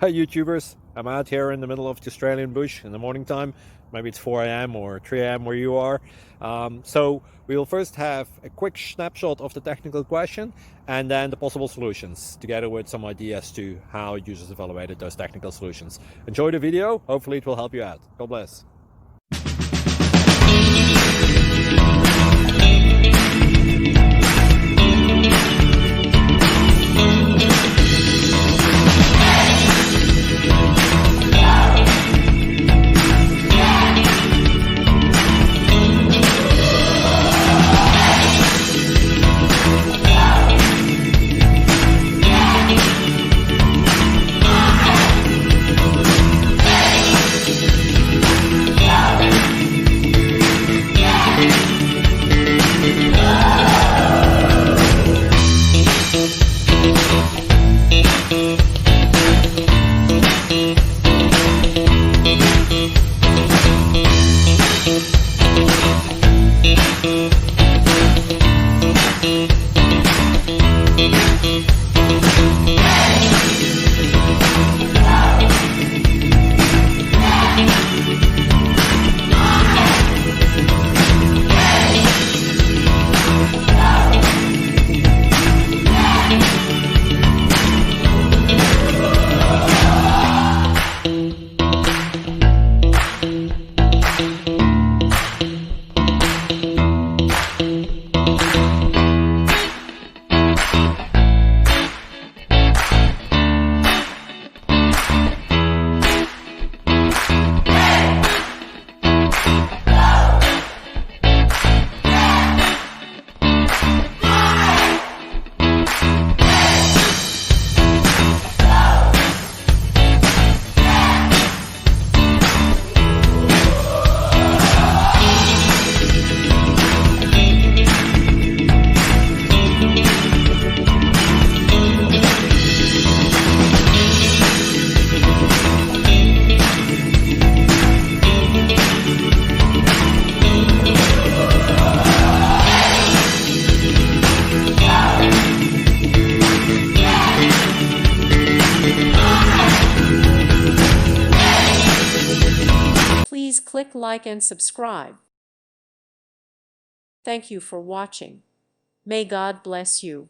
Hi YouTubers, I'm out here in the middle of the Australian bush in the morning time. Maybe it's 4 a.m. or 3 a.m. where you are. So we'll first have a quick snapshot of the technical question and then the possible solutions, together with some ideas to how users evaluated those technical solutions. Enjoy the video, hopefully it will help you out. God bless. Please click like and subscribe. Thank you for watching. May God bless you.